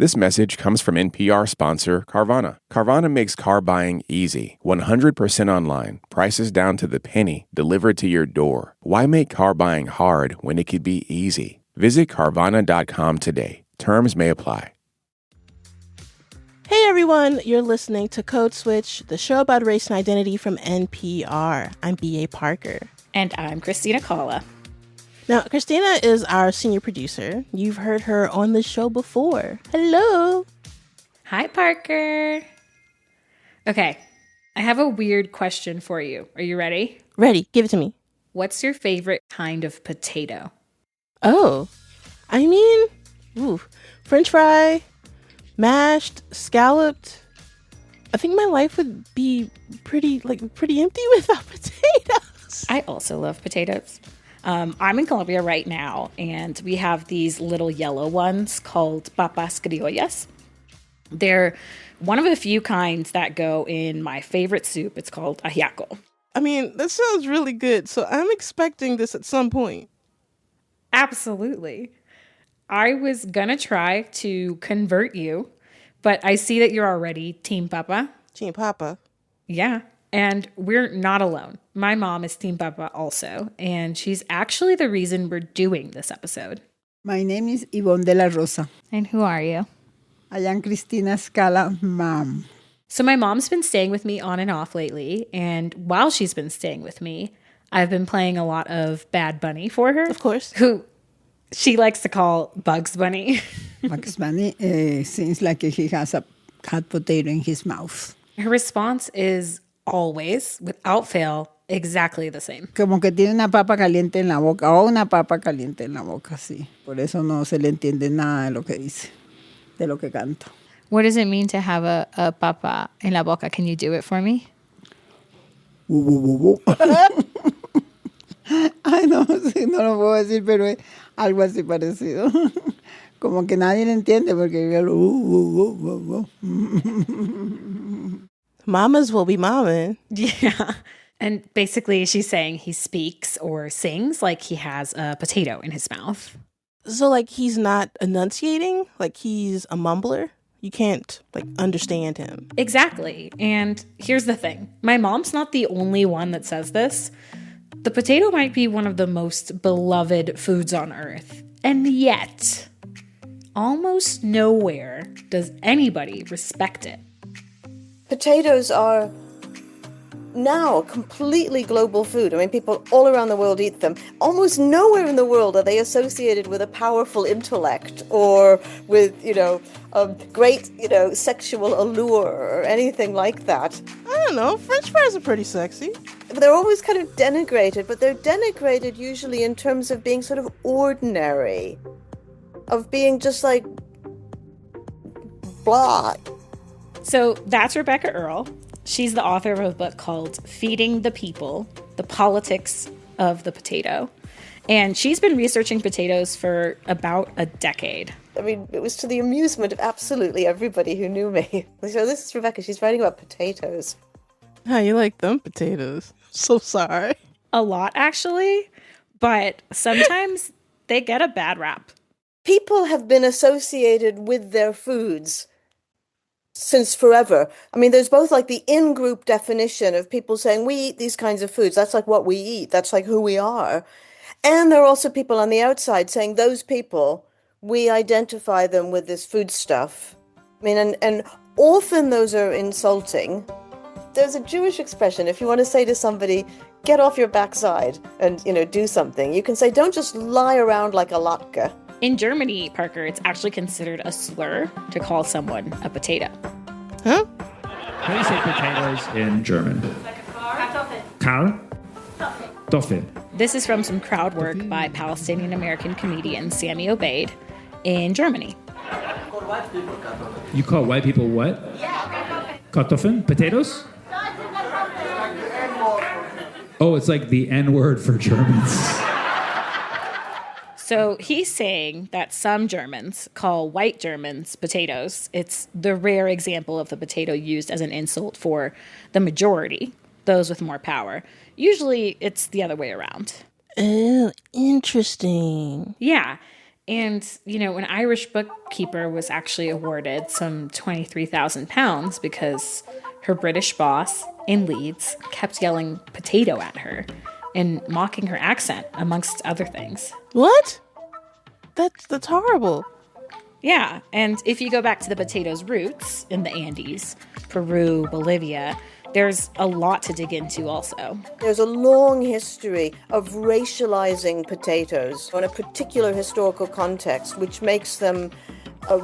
This message comes from NPR sponsor Carvana. Carvana makes car buying easy. 100% online. Prices down to the penny. Delivered to your door. Why make car buying hard when it could be easy? Visit Carvana.com today. Terms may apply. Hey everyone, you're listening to Code Switch, the show about race and identity from NPR. I'm B.A. Parker. And I'm Christina Cala. Now, Christina is our senior producer. You've heard her on the show before. Hello. Hi, Parker. Okay, I have a weird question for you. Are you ready? Ready. Give it to me. What's your favorite kind of potato? Oh, I mean, French fry, mashed, scalloped. I think my life would be pretty empty without potatoes. I also love potatoes. I'm in Colombia right now, and we have these little yellow ones called papas criollas. They're one of the few kinds that go in my favorite soup. It's called ajiaco. I mean, that sounds really good, so I'm expecting this at some point. Absolutely. I was gonna try to convert you, but I see that you're already Team Papa. Team Papa? Yeah. And we're not alone. My mom is Team Papa also, and she's actually the reason we're doing this episode. My name is Yvonne de la Rosa. And who are you? I am Christina Cala, mom. So my mom's been staying with me on and off lately, and while she's been staying with me, I've been playing a lot of Bad Bunny for her. Of course. Who she likes to call Bugs Bunny. Bugs Bunny seems like he has a hot potato in his mouth. Her response is always, without fail, exactly the same. Como que tiene una papa caliente en la boca, o una papa caliente en la boca, sí. Por eso no se le entiende nada de lo que dice, de lo que canto. What does it mean to have a papa en la boca? Can you do it for me? Ay, no, sí, no lo puedo decir, pero es algo así parecido. Como que nadie le entiende porque Mamas will be mamming. Yeah. And basically she's saying he speaks or sings like he has a potato in his mouth. So, like, he's not enunciating? Like, he's a mumbler? You can't, understand him. Exactly. And here's the thing. My mom's not the only one that says this. The potato might be one of the most beloved foods on earth. And yet, almost nowhere does anybody respect it. Potatoes are now a completely global food. I mean, people all around the world eat them. Almost nowhere in the world are they associated with a powerful intellect or with, a great, sexual allure or anything like that. I don't know. French fries are pretty sexy. They're always kind of denigrated, but they're denigrated usually in terms of being sort of ordinary, of being just like blah. So that's Rebecca Earle. She's the author of a book called Feeding the People, The Politics of the Potato. And she's been researching potatoes for about a decade. I mean, it was to the amusement of absolutely everybody who knew me. So this is Rebecca. She's writing about potatoes. How you like them potatoes? So sorry. A lot, actually. But sometimes they get a bad rap. People have been associated with their foods since forever. I mean, there's both like the in-group definition of people saying we eat these kinds of foods. That's like what we eat. That's like who we are. And there are also people on the outside saying those people, we identify them with this food stuff. I mean, and often those are insulting. There's a Jewish expression. If you want to say to somebody, get off your backside and, do something, you can say, don't just lie around like a latke. In Germany, Parker, it's actually considered a slur to call someone a potato. Huh? How do you say potatoes in German? Karl? Toffel. This is from some crowd work by Palestinian-American comedian Sammy Obeid in Germany. You call white people what? Kartoffeln? Potatoes? Oh, it's like the N-word for Germans. So he's saying that some Germans call white Germans potatoes. It's the rare example of the potato used as an insult for the majority, those with more power. Usually it's the other way around. Oh, interesting. Yeah. And, an Irish bookkeeper was actually awarded some £23,000 because her British boss in Leeds kept yelling potato at her and mocking her accent, amongst other things. What? That's horrible. Yeah, and if you go back to the potato's roots in the Andes, Peru, Bolivia, there's a lot to dig into also. There's a long history of racializing potatoes in a particular historical context, which makes them a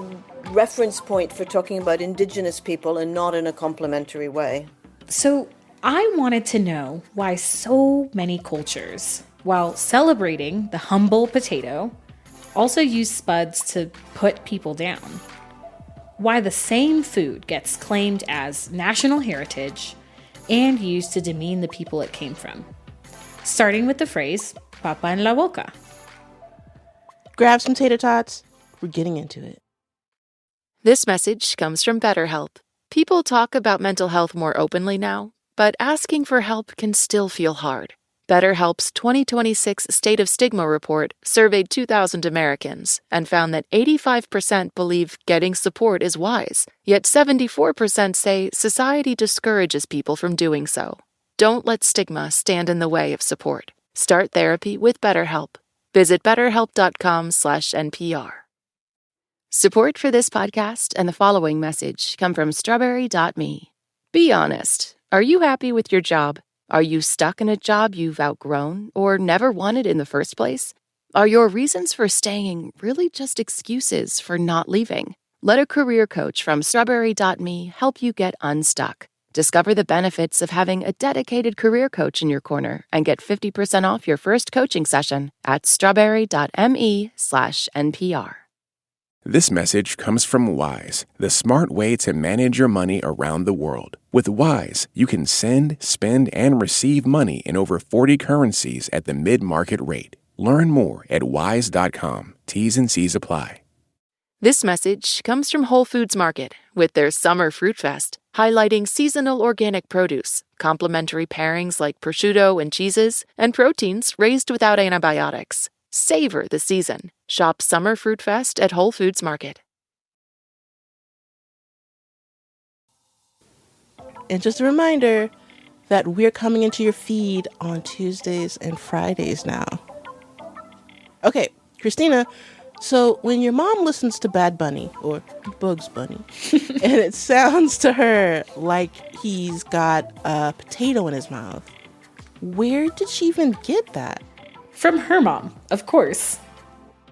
reference point for talking about indigenous people and not in a complimentary way. So I wanted to know why so many cultures, while celebrating the humble potato, also use spuds to put people down. Why the same food gets claimed as national heritage and used to demean the people it came from. Starting with the phrase, papa en la boca. Grab some tater tots. We're getting into it. This message comes from BetterHelp. People talk about mental health more openly now, but asking for help can still feel hard. BetterHelp's 2026 State of Stigma report surveyed 2,000 Americans and found that 85% believe getting support is wise, yet 74% say society discourages people from doing so. Don't let stigma stand in the way of support. Start therapy with BetterHelp. Visit betterhelp.com/NPR. Support for this podcast and the following message come from strawberry.me. Be honest. Are you happy with your job? Are you stuck in a job you've outgrown or never wanted in the first place? Are your reasons for staying really just excuses for not leaving? Let a career coach from strawberry.me help you get unstuck. Discover the benefits of having a dedicated career coach in your corner and get 50% off your first coaching session at strawberry.me/NPR. This message comes from Wise, the smart way to manage your money around the world. With Wise, you can send, spend, and receive money in over 40 currencies at the mid-market rate. Learn more at wise.com. T's and C's apply. This message comes from Whole Foods Market with their Summer Fruit Fest, highlighting seasonal organic produce, complementary pairings like prosciutto and cheeses, and proteins raised without antibiotics. Savor the season. Shop Summer Fruit Fest at Whole Foods Market. And just a reminder that we're coming into your feed on Tuesdays and Fridays now. Okay, Christina, so when your mom listens to Bad Bunny, or Bugs Bunny, and it sounds to her like he's got a potato in his mouth, where did she even get that? From her mom, of course.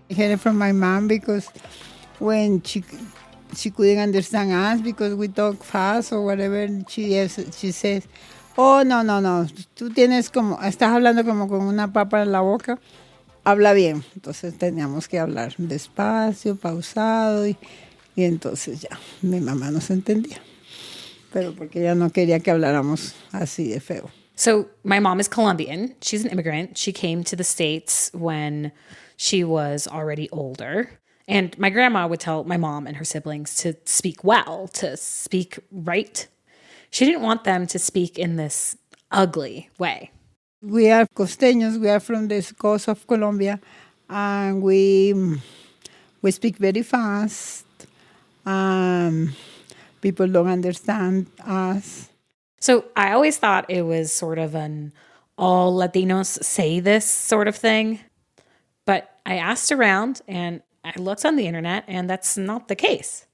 I heard it from my mom because when she couldn't understand us because we talk fast or whatever, she says, oh, no, tú estás hablando como con una papa en la boca, habla bien. Entonces teníamos que hablar despacio, pausado, y entonces ya, mi mamá nos entendía. Pero porque ella no quería que habláramos así de feo. So my mom is Colombian. She's an immigrant. She came to the States when she was already older. And my grandma would tell my mom and her siblings to speak well, to speak right. She didn't want them to speak in this ugly way. We are costeños. We are from the coast of Colombia. And we speak very fast. People don't understand us. So I always thought it was sort of an all Latinos say this sort of thing. But I asked around and I looked on the internet and that's not the case.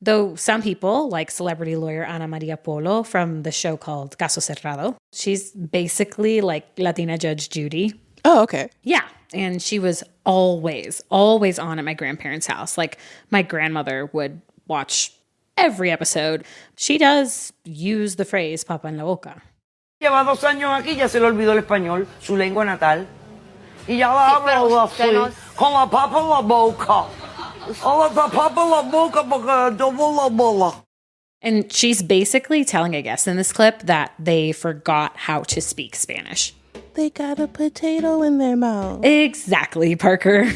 Though some people, like celebrity lawyer Ana Maria Polo from the show called Caso Cerrado, she's basically like Latina Judge Judy. Oh, okay. Yeah. And she was always on at my grandparents' house. Like my grandmother would watch every episode. She does use the phrase papa en la boca. Lleva 2 años aquí, ya se le olvidó el español, su lengua natal. Y ya la habla así, con la papa en la boca. Con la papa en la boca porque tomo la bola. And she's basically telling a guest in this clip that they forgot how to speak Spanish. They got a potato in their mouth. Exactly, Parker.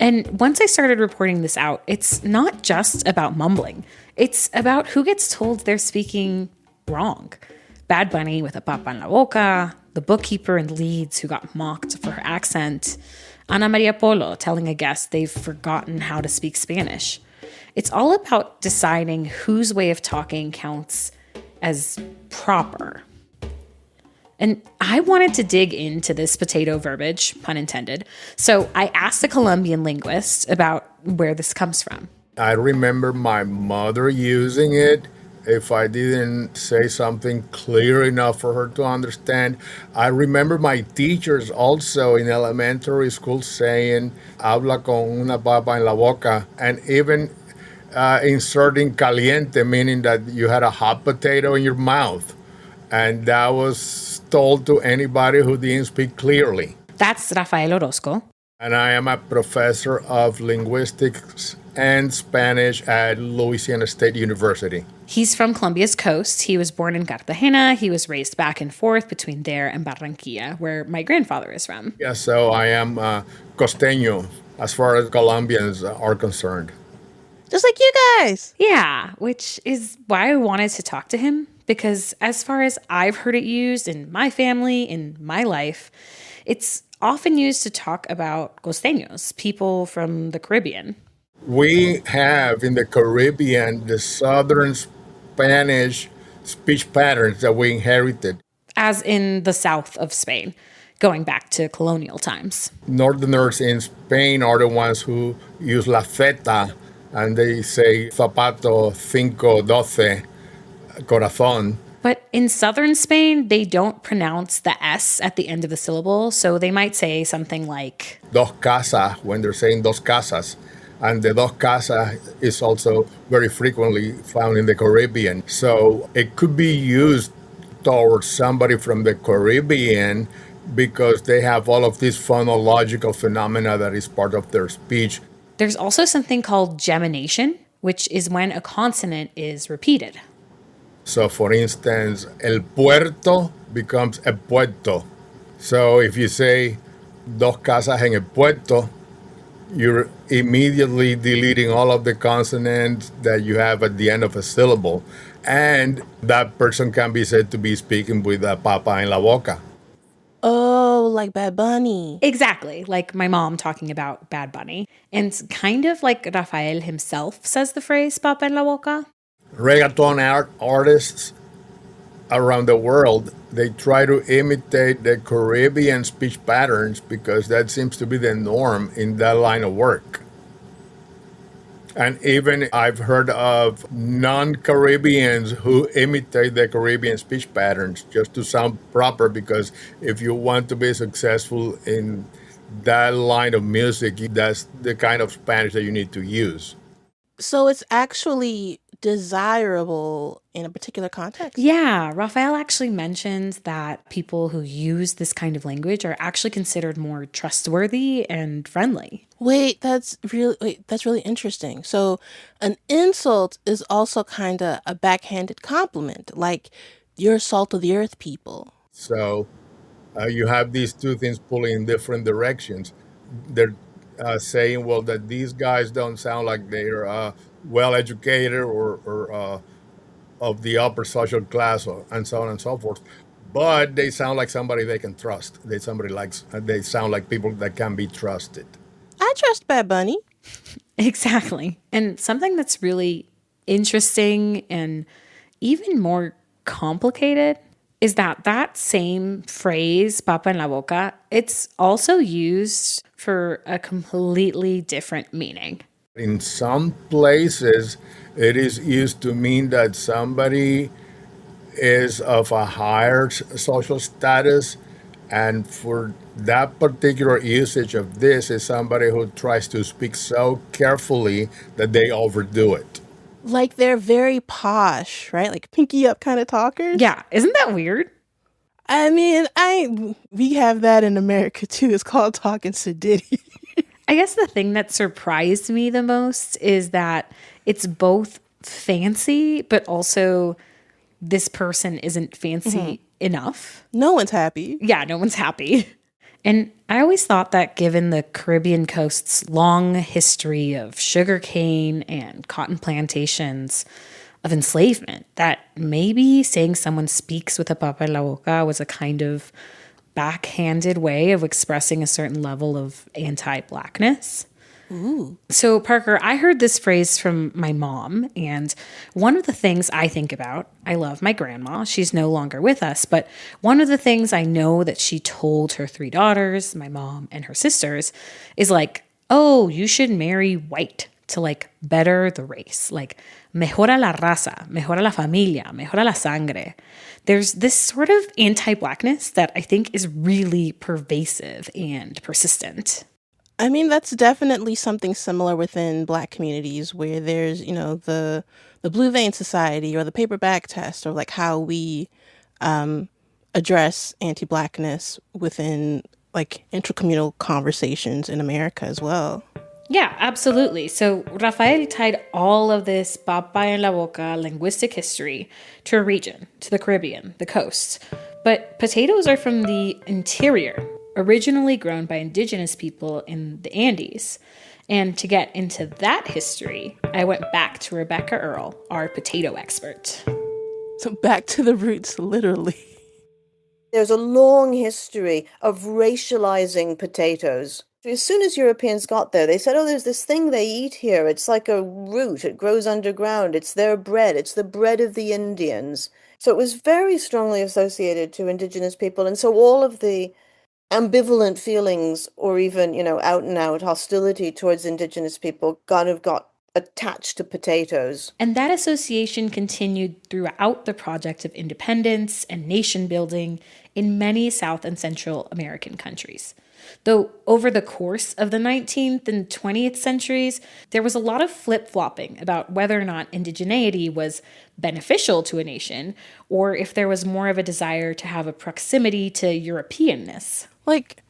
And once I started reporting this out, it's not just about mumbling. It's about who gets told they're speaking wrong. Bad Bunny with a papa en la boca, the bookkeeper in Leeds who got mocked for her accent, Ana Maria Polo telling a guest they've forgotten how to speak Spanish. It's all about deciding whose way of talking counts as proper. And I wanted to dig into this potato verbiage, pun intended. So I asked a Colombian linguist about where this comes from. I remember my mother using it. If I didn't say something clear enough for her to understand. I remember my teachers also in elementary school saying, habla con una papa en la boca, and even inserting caliente, meaning that you had a hot potato in your mouth. And that was told to anybody who didn't speak clearly. That's Rafael Orozco. And I am a professor of linguistics and Spanish at Louisiana State University. He's from Colombia's coast. He was born in Cartagena. He was raised back and forth between there and Barranquilla, where my grandfather is from. Yeah, so I am costeño as far as Colombians are concerned. Just like you guys. Yeah, which is why I wanted to talk to him, because as far as I've heard it used in my family, in my life, it's often used to talk about costeños, people from the Caribbean. We have in the Caribbean the southern Spanish speech patterns that we inherited. As in the south of Spain, going back to colonial times. Northerners in Spain are the ones who use la zeta, and they say zapato 512 corazón. But in southern Spain, they don't pronounce the S at the end of the syllable, so they might say something like dos casas when they're saying dos casas. And the dos casas is also very frequently found in the Caribbean. So it could be used towards somebody from the Caribbean because they have all of these phonological phenomena that is part of their speech. There's also something called gemination, which is when a consonant is repeated. So, for instance, el puerto becomes el puerto. So if you say dos casas en el puerto, you're immediately deleting all of the consonants that you have at the end of a syllable. And that person can be said to be speaking with a papa en la boca. Oh, like Bad Bunny. Exactly, like my mom talking about Bad Bunny. And kind of like Rafael himself says the phrase papa en la boca. Reggaeton artists around the world, they try to imitate the Caribbean speech patterns because that seems to be the norm in that line of work. And even I've heard of non-Caribbeans who imitate the Caribbean speech patterns just to sound proper, because if you want to be successful in that line of music, that's the kind of Spanish that you need to use. So it's actually desirable in a particular context? Yeah, Rafael actually mentions that people who use this kind of language are actually considered more trustworthy and friendly. Wait, that's really interesting. So an insult is also kind of a backhanded compliment, like you're salt of the earth people. So you have these two things pulling in different directions. They're saying, well, that these guys don't sound like they're well-educated or of the upper social class, and so on and so forth. But they sound like somebody they can trust. They sound like people that can be trusted. I trust Bad Bunny. Exactly. And something that's really interesting and even more complicated is that same phrase, papa en la boca, it's also used for a completely different meaning. In some places, it is used to mean that somebody is of a higher social status, and for that particular usage of this is somebody who tries to speak so carefully that they overdo it. Like they're very posh, right? Like pinky up kind of talkers. Yeah, isn't that weird? I mean, we have that in America too. It's called talking sedity. I guess the thing that surprised me the most is that it's both fancy, but also this person isn't fancy enough. No one's happy. Yeah, no one's happy. And I always thought that given the Caribbean coast's long history of sugarcane and cotton plantations, of enslavement, that maybe saying someone speaks with a papa en la boca was a kind of backhanded way of expressing a certain level of anti-Blackness. So, Parker, I heard this phrase from my mom, and one of the things I think about, I love my grandma. She's no longer with us, but one of the things I know that she told her 3 daughters, my mom and her sisters, is like, oh, you should marry white to like better the race, like mejora la raza, mejora la familia, mejora la sangre. There's this sort of anti-Blackness that I think is really pervasive and persistent. I mean, that's definitely something similar within Black communities where there's, the Blue Vein Society or the paper bag test, or like how we address anti-Blackness within like intracommunal conversations in America as well. Yeah, absolutely. So Rafael tied all of this papa en la boca linguistic history to a region, to the Caribbean, the coast. But potatoes are from the interior, originally grown by indigenous people in the Andes. And to get into that history, I went back to Rebecca Earle, our potato expert. So back to the roots, literally. There's a long history of racializing potatoes. As soon as Europeans got there, they said, oh, there's this thing they eat here. It's like a root. It grows underground. It's their bread. It's the bread of the Indians. So it was very strongly associated to indigenous people. And so all of the ambivalent feelings or even, out and out hostility towards indigenous people kind of got attached to potatoes. And that association continued throughout the project of independence and nation building in many South and Central American countries. Though over the course of the 19th and 20th centuries, there was a lot of flip-flopping about whether or not indigeneity was beneficial to a nation, or if there was more of a desire to have a proximity to Europeanness. Like,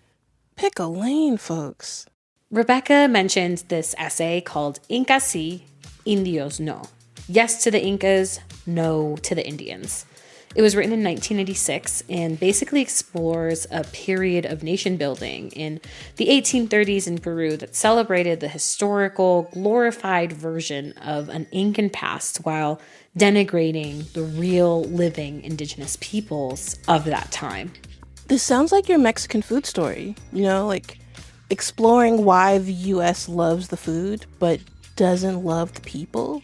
pick a lane, folks. Rebecca mentioned this essay called Inca sí, Indios no. Yes to the Incas, no to the Indians. It was written in 1986 and basically explores a period of nation building in the 1830s in Peru that celebrated the historical, glorified version of an Incan past while denigrating the real living indigenous peoples of that time. This sounds like your Mexican food story, like exploring why the U.S. loves the food but doesn't love the people.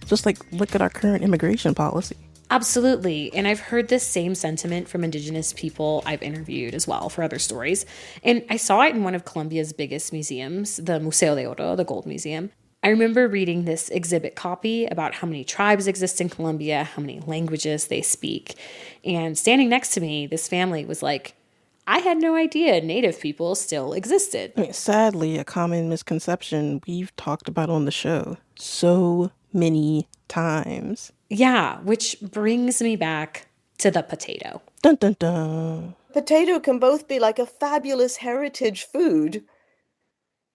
Just like look at our current immigration policy. Absolutely. And I've heard this same sentiment from indigenous people I've interviewed as well for other stories. And I saw it in one of Colombia's biggest museums, the Museo de Oro, the Gold Museum. I remember reading this exhibit copy about how many tribes exist in Colombia, how many languages they speak. And standing next to me, this family was like, I had no idea Native people still existed. I mean, sadly, a common misconception we've talked about on the show so many times. Yeah, which brings me back to the potato. Dun dun dun. Potato can both be like a fabulous heritage food,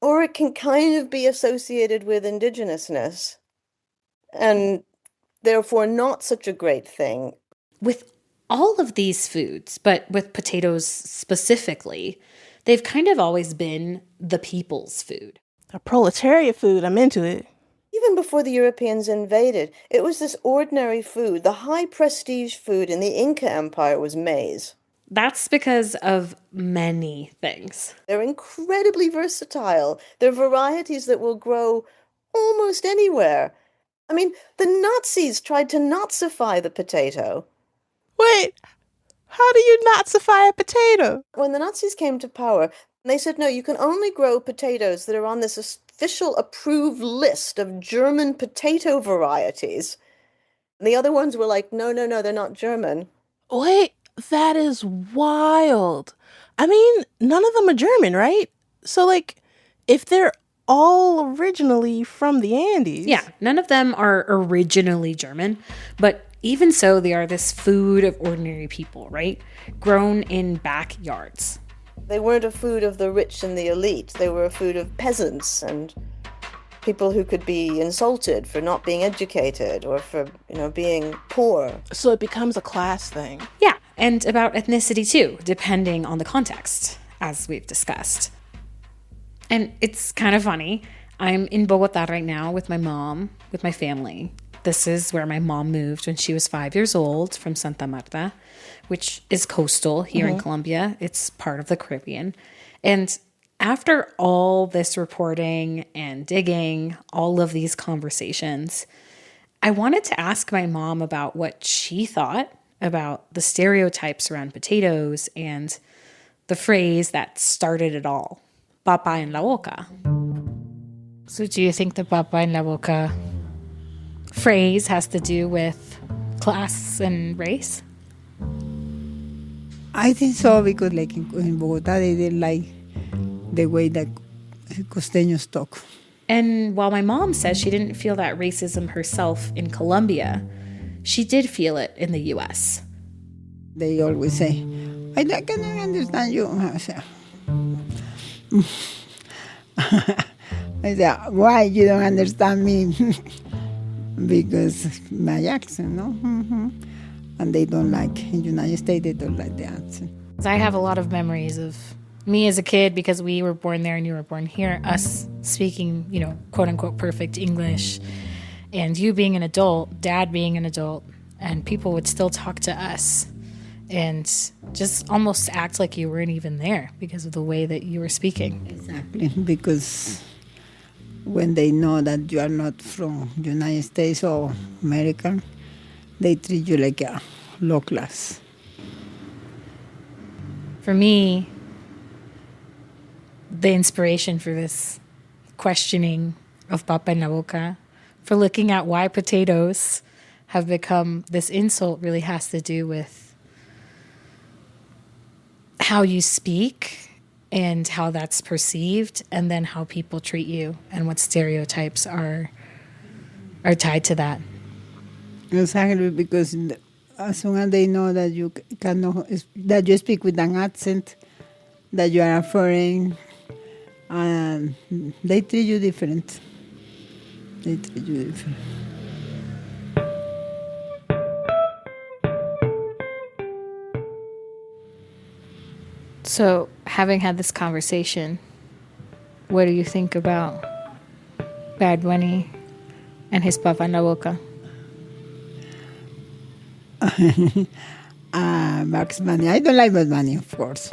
or it can kind of be associated with indigenousness, and therefore not such a great thing. With all of these foods, but with potatoes specifically, they've kind of always been the people's food. A proletariat food, I'm into it. Even before the Europeans invaded, it was this ordinary food. The high prestige food in the Inca Empire was maize. That's because of many things. They're incredibly versatile. They're varieties that will grow almost anywhere. I mean, the Nazis tried to Nazify the potato. Wait, how do you Nazify a potato? When the Nazis came to power, they said, no, you can only grow potatoes that are on this official approved list of German potato varieties. And the other ones were like, no, they're not German. Wait, that is wild. I mean, none of them are German, right? So, if they're all originally from the Andes. Yeah, none of them are originally German, but even so, they are this food of ordinary people, right? Grown in backyards. They weren't a food of the rich and the elite. They were a food of peasants and people who could be insulted for not being educated or for, being poor. So it becomes a class thing. Yeah, and about ethnicity too, depending on the context, as we've discussed. And it's kind of funny. I'm in Bogota right now with my mom, with my family. This is where my mom moved when she was 5 years old from Santa Marta, which is coastal here in Colombia. It's part of the Caribbean. And after all this reporting and digging, all of these conversations, I wanted to ask my mom about what she thought about the stereotypes around potatoes and the phrase that started it all, papa en la boca. So do you think the papa en la boca phrase has to do with class and race? I think so, because like in Bogota, they didn't like the way that costeños talk. And while my mom says she didn't feel that racism herself in Colombia, she did feel it in the U.S. They always say, I cannot understand you. I say, why you don't understand me? Because my accent, no? And they don't like, in the United States, they don't like the accent. I have a lot of memories of me as a kid, because we were born there and you were born here, us speaking, quote unquote, perfect English, and you being an adult, dad being an adult, and people would still talk to us and just almost act like you weren't even there because of the way that you were speaking. Exactly, because when they know that you are not from the United States or American, they treat you like a low class. For me, the inspiration for this questioning of papa en la boca, for looking at why potatoes have become this insult, really has to do with how you speak and how that's perceived, and then how people treat you and what stereotypes are tied to that. Exactly, because as soon as they know that you that you speak with an accent, that you are a foreign, and they treat you different. They treat you different. So, having had this conversation, what do you think about Bad Bunny and his papa en la boca? Max Bunny. I don't like Max Bunny, of course.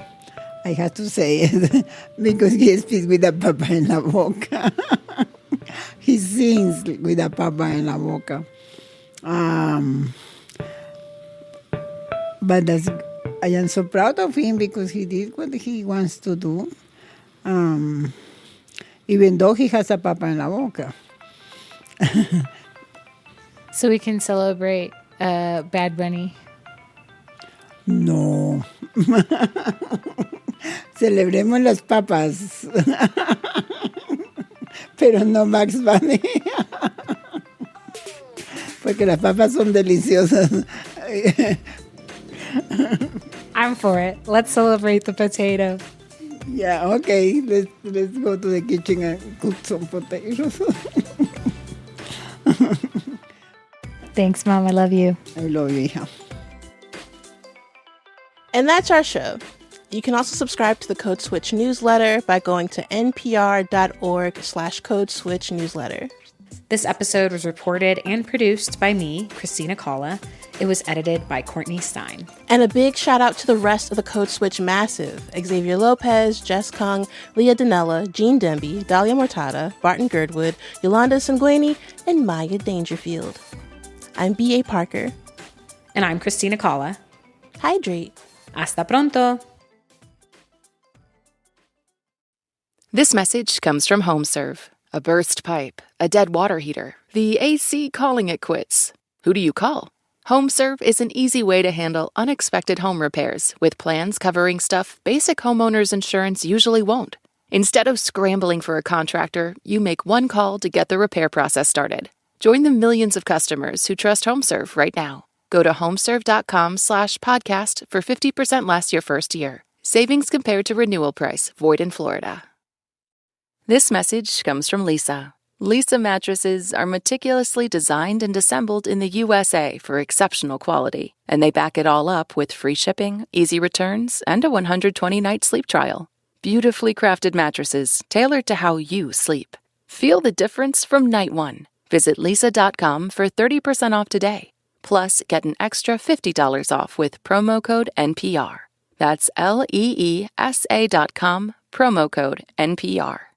I have to say it, because he speaks with a papa en la boca. He sings with a papa en la boca. But I am so proud of him, because he did what he wants to do, even though he has a papa en la boca. So we can celebrate Bad Bunny? No. Celebremos las papas. Pero no Max Bunny. Porque las papas son deliciosas. I'm for it. Let's celebrate the potato. Yeah, okay. Let's go to the kitchen and cook some potatoes. Thanks, Mom. I love you. I love you, hija. And that's our show. You can also subscribe to the Code Switch newsletter by going to npr.org/codeswitch newsletter. This episode was reported and produced by me, Christina Cala. It was edited by Courtney Stein. And a big shout out to the rest of the Code Switch massive: Xavier Lopez, Jess Kung, Leah Danella, Jean Demby, Dahlia Mortada, Barton Girdwood, Yolanda Sanguini, and Maya Dangerfield. I'm B.A. Parker. And I'm Christina Cala. Hydrate. Hasta pronto. This message comes from HomeServe. A burst pipe, a dead water heater, the AC calling it quits. Who do you call? HomeServe is an easy way to handle unexpected home repairs with plans covering stuff basic homeowners insurance usually won't. Instead of scrambling for a contractor, you make one call to get the repair process started. Join the millions of customers who trust HomeServe right now. Go to homeserve.com/podcast for 50% less your first year. Savings compared to renewal price, void in Florida. This message comes from Lisa. Lisa mattresses are meticulously designed and assembled in the USA for exceptional quality, and they back it all up with free shipping, easy returns, and a 120-night sleep trial. Beautifully crafted mattresses tailored to how you sleep. Feel the difference from night one. Visit lisa.com for 30% off today. Plus, get an extra $50 off with promo code NPR. That's LEESA.com, promo code NPR.